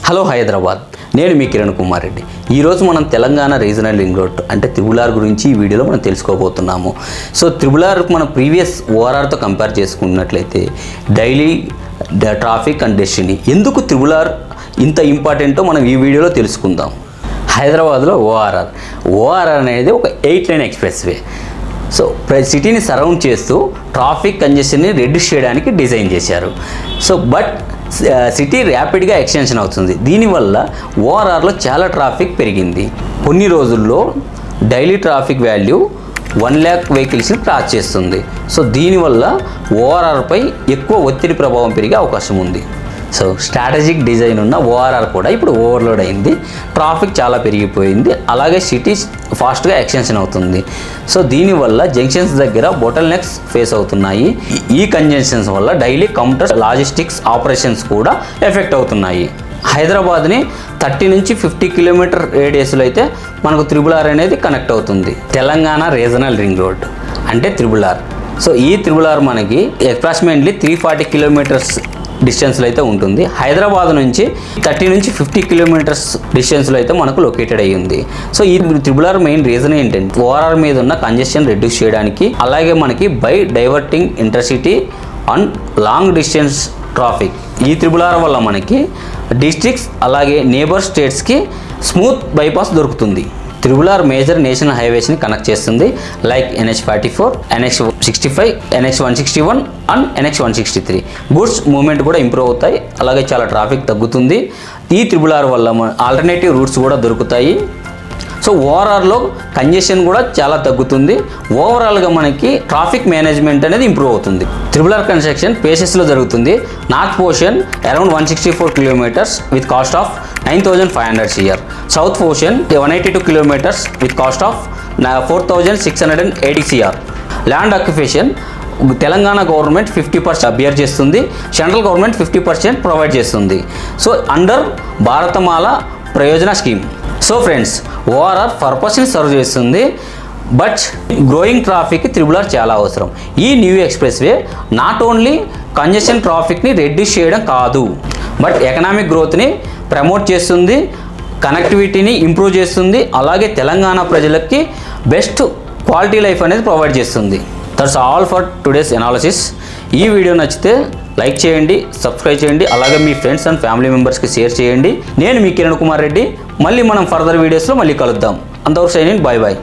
Hello Hyderabad, నేను మీ కిరణ్ కుమార్ రెడ్డి. ఈరోజు మనం తెలంగాణ రీజనల్ రింగ్ రోడ్ అంటే త్రిబుల్ ఆర్ గురించి ఈ వీడియోలో మనం తెలుసుకోబోతున్నాము. సో త్రిబుల్ ఆర్ మనం ప్రీవియస్ ఓఆర్ఆర్తో కంపేర్ చేసుకున్నట్లయితే డైలీ ట్రాఫిక్ అండ్ డెస్టినీ ఎందుకు త్రిబుల్ ఆర్ ఇంత ఇంపార్టెంటో మనం ఈ వీడియోలో తెలుసుకుందాం. హైదరాబాద్లో ఓఆర్ఆర్ అనేది ఒక 8 లైన్ ఎక్స్ప్రెస్ వే. సో సిటీని సరౌండ్ చేస్తూ ట్రాఫిక్ కంజెషన్ని రెడ్యూస్ చేయడానికి డిజైన్ చేశారు. సో బట్ సిటీ ర్యాపిడ్గా ఎక్స్టెన్షన్ అవుతుంది. దీనివల్ల ఓఆర్ఆర్లో చాలా ట్రాఫిక్ పెరిగింది. కొన్ని రోజుల్లో డైలీ ట్రాఫిక్ వాల్యూ 1 lakh వెహికల్స్ని క్రాస్ చేస్తుంది. సో దీనివల్ల ఓఆర్ఆర్పై ఎక్కువ ఒత్తిడి ప్రభావం పెరిగే అవకాశం ఉంది. సో స్ట్రాటజిక్ డిజైన్ ఉన్న ఓఆర్ఆర్ కూడా ఇప్పుడు ఓవర్లోడ్ అయింది. ట్రాఫిక్ చాలా పెరిగిపోయింది. అలాగే సిటీ ఫాస్ట్గా ఎక్స్టెన్షన్ అవుతుంది. సో దీనివల్ల జంక్షన్స్ దగ్గర బోటల్ నెక్స్ ఫేస్ అవుతున్నాయి. ఈ కంజెషన్స్ వల్ల డైలీ కౌంటర్ లాజిస్టిక్స్ ఆపరేషన్స్ కూడా ఎఫెక్ట్ అవుతున్నాయి. హైదరాబాద్ని 30 నుంచి 50 కిలోమీటర్ రేడియస్లో అయితే మనకు త్రిబుల్ ఆర్ అనేది కనెక్ట్ అవుతుంది. తెలంగాణ రీజనల్ రింగ్ రోడ్ అంటే త్రిబుల్ ఆర్. సో ఈ త్రిబుల్ ఆర్ మనకి అప్రాక్సిమేట్లీ 340 కిలోమీటర్స్ డిస్టెన్స్లో అయితే ఉంటుంది. హైదరాబాద్ నుంచి 30 నుంచి 50 కిలోమీటర్స్ డిస్టెన్స్లో అయితే మనకు లొకేటెడ్ అయ్యి ఉంది. సో ఈ త్రిబుల్ ఆర్ మెయిన్ రీజన్ ఏంటంటే ఓఆర్ఆర్ మీద ఉన్న కంజెషన్ రెడ్యూస్ చేయడానికి, అలాగే మనకి by diverting intercity and long distance traffic. ఈ త్రిబుల్ ఆర్ వల్ల మనకి డిస్ట్రిక్ట్స్ అలాగే నేబర్ స్టేట్స్కి స్మూత్ బైపాస్ దొరుకుతుంది. త్రిబుల్ ఆర్ మేజర్ నేషనల్ హైవేస్ని కనెక్ట్ చేస్తుంది. Like NH44, NH65, NH161 and NH163. Goods movement కూడా ఇంప్రూవ్ అవుతాయి. అలాగే చాలా ట్రాఫిక్ తగ్గుతుంది. ఈ త్రిబుల్ ఆర్ వల్ల ఆల్టర్నేటివ్ రూట్స్ కూడా దొరుకుతాయి. సో ఓఆర్ఆర్లో కంజెషన్ కూడా చాలా తగ్గుతుంది. ఓవరాల్గా మనకి ట్రాఫిక్ మేనేజ్మెంట్ అనేది ఇంప్రూవ్ అవుతుంది. త్రిబుల్ ఆర్ కన్స్ట్రక్షన్ పేసెస్లో జరుగుతుంది. North portion around 164 kilometres with cost of 9,500 CR. South portion 182 kilometres with cost of 4,680 CR. Land occupation Telangana government 50% bear చేస్తుంది. సెంట్రల్ గవర్నమెంట్ 50% ప్రొవైడ్ చేస్తుంది. So under Bharatmala Pariyojana scheme. So friends, ORR పర్పస్ని serve చేస్తుంది. But growing ట్రాఫిక్కి triple R చాలా అవసరం. ఈ new expressway not only congestion ట్రాఫిక్ని reduce చేయడం కాదు, బట్ ఎకనామిక్ గ్రోత్ని ప్రమోట్ చేస్తుంది, కనెక్టివిటీని ఇంప్రూవ్ చేస్తుంది, అలాగే తెలంగాణ ప్రజలకి బెస్ట్ క్వాలిటీ లైఫ్ అనేది ప్రొవైడ్ చేస్తుంది. That's all for today's analysis. ఈ వీడియో నచ్చితే లైక్ చేయండి, సబ్స్క్రైబ్ చేయండి, అలాగే మీ ఫ్రెండ్స్ అండ్ ఫ్యామిలీ మెంబర్స్కి షేర్ చేయండి. నేను మీ కిరణ్ కుమార్ రెడ్డి. మళ్ళీ మనం ఫర్దర్ వీడియోస్లో మళ్ళీ కలుద్దాం. అంతవరకు సైన్ ఇన్. Bye bye.